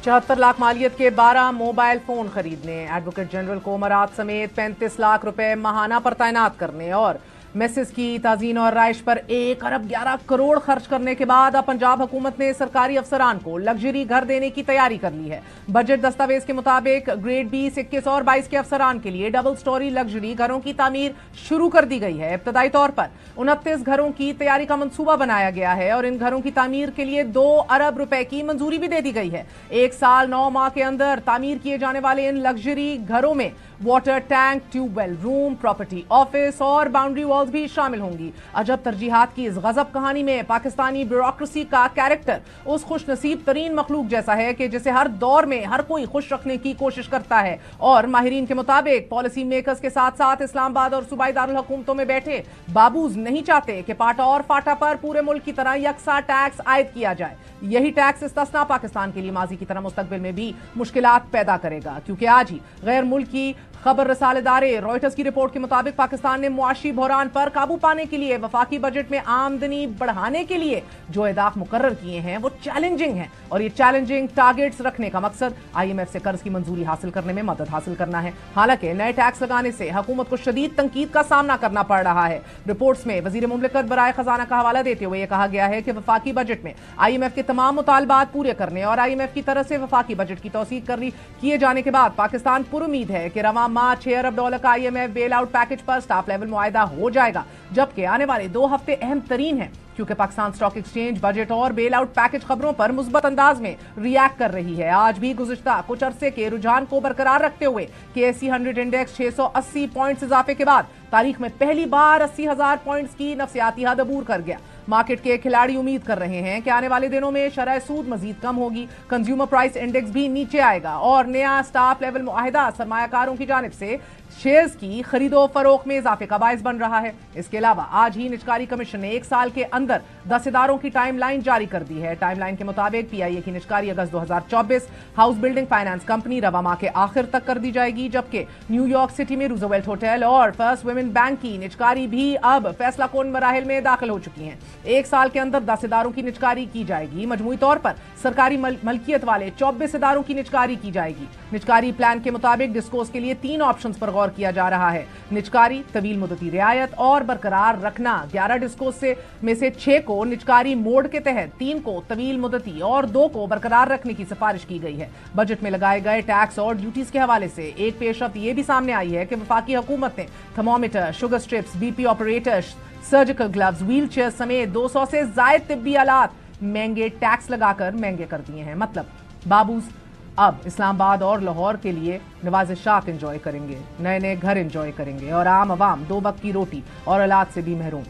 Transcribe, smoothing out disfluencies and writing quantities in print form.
74 लाख मालियत के 12 mobile phone खरीदने, advocate general को मराद समेत 35 लाख रुपए माहाना पर तैनात करने और मैसेज की ताजीन और राइश पर 1 अरब 11 करोड़ खर्च करने के बाद अब पंजाब हुकूमत ने सरकारी अफसरान को लग्जरी घर देने की तैयारी कर ली है। बजट दस्तावेज के मुताबिक ग्रेड 20, 21 और 22 के अफसरान के लिए डबल स्टोरी लग्जरी घरों की तामीर शुरू कर दी गई है। इब्तदाई तौर पर 29 घरों की तैयारी का मंसूबा बनाया गया है और इन घरों की तामीर के लिए 2 अरब रुपए की मंजूरी भी दे दी गई है। 1 साल 9 माह के अंदर तामीर किए जाने वाले इन लग्जरी घरों में water tank, tubewell, room, property office और बाउंड्री वॉल्स भी शामिल होंगी। अजब तरजीहात की इस गजब कहानी में पाकिस्तानी ब्यूरोक्रेसी का कैरेक्टर उस खुश नसीब तरीन मखलूक जैसा है कि जिसे हर दौर में हर कोई खुश रखने की कोशिश करता है। और माहिरीन के मुताबिक पॉलिसी मेकर्स के साथ साथ इस्लामाबाद और सूबाई दारुल हुकूमतों में बैठे बाबूज नहीं चाहते कि पाटा और फाटा पर पूरे मुल्क की तरह यकसा टैक्स आयद किया जाए। यही टैक्स इस्तिस्ना पाकिस्तान के लिए माजी की तरह मुस्तकबिल में भी मुश्किलात पैदा करेगा, क्योंकि आज ही गैर मुल्की खबर रसाल इदारे रॉयटर्स की रिपोर्ट के मुताबिक पाकिस्तान ने मुआशी बहरान पर काबू पाने के लिए वफाकी बजट में आमदनी बढ़ाने के लिए जो अहदाफ मुकर्रर किए हैं वो चैलेंजिंग हैं और ये चैलेंजिंग टारगेट्स रखने का मकसद IMF से कर्ज की मंजूरी हासिल करने में मदद हासिल करना है। हालांकि नए टैक्स लगाने से हुकूमत को शदीद तंकीद का सामना करना पड़ रहा है। रिपोर्ट्स में वजीर मुमलिकत बराए खजाना का हवाला देते हुए कहा गया है कि वफाकी बजट में IMF के तमाम मुतालबात पूरे करने और IMF की तरफ से वफाकी बजट की तौसीक किए जाने के बाद पाकिस्तान पुरुमीद है कि रवां माह $6 अरब का IMF बेल आउट पैकेज पर स्टाफ लेवल मुआहिदा हो जाएगा, जबकि आने वाले 2 हफ्ते अहम तरीन हैं क्योंकि पाकिस्तान स्टॉक एक्सचेंज बजट और बेल आउट पैकेज खबरों पर मुस्बत अंदाज में रिएक्ट कर रही है। आज भी गुज़िश्ता कुछ अरसे के रुझान को बरकरार रखते हुए KSE 100 इंडेक्स 680 पॉइंट्स इजाफे के बाद तारीख में पहली बार 80,000 पॉइंट्स की नफसियाती हद अबूर कर गया। मार्केट के खिलाड़ी उम्मीद कर रहे हैं कि आने वाले दिनों में शरह सूद मजीद कम होगी, कंज्यूमर प्राइस इंडेक्स भी नीचे आएगा और नया स्टाफ लेवल मुआहिदा सरमायाकारों की जानिब से शेयर्स की खरीदो फरोख्त में इजाफे का बायस बन रहा है। इसके अलावा आज ही निजकारी कमीशन ने 1 साल के अंदर 10 इदारों की टाइमलाइन जारी कर दी है। टाइमलाइन के मुताबिक PIA की निजकारी अगस्त 2024 हाउस बिल्डिंग फाइनेंस कंपनी रवा माह के आखिर तक कर दी जाएगी, जबकि न्यूयॉर्क सिटी में रूजवेल्ट होटल और फर्स्ट वुमेन बैंक की निजकारी भी अब फैसला कौन मराहिल में दाखिल हो चुकी हैं। 1 साल के अंदर 10 इदारों की निजकारी की जाएगी। मजमूई तौर पर सरकारी मलकियत वाले 24 इदारों की निजकारी की जाएगी। निजकारी प्लान के मुताबिक डिस्कोस के लिए 3 ऑप्शंस पर गौर किया जा रहा है: निजकारी, तवील मुद्दती रियायत और बरकरार रखना। 11 डिस्कोस में से 6 को निजकारी मोड के तहत, 3 को तवील मुद्दती और 2 को बरकरार रखने की सिफारिश की गई है। बजट में लगाए गए टैक्स और ड्यूटीज के हवाले से एक पेशरफ्त ये भी सामने आई है कि वफाकी हुकूमत ने thermometer, sugar strips, BP operators, surgical gloves, wheel chair समेत 200 से जायद तिब्बी आलात महंगे टैक्स लगाकर महंगे कर दिए हैं। मतलब बाबूज अब इस्लामाबाद और लाहौर के लिए नवाज़िशात एंजॉय करेंगे, नए नए घर एंजॉय करेंगे और आम आवाम 2 वक्त की रोटी और औलाद से भी महरूम।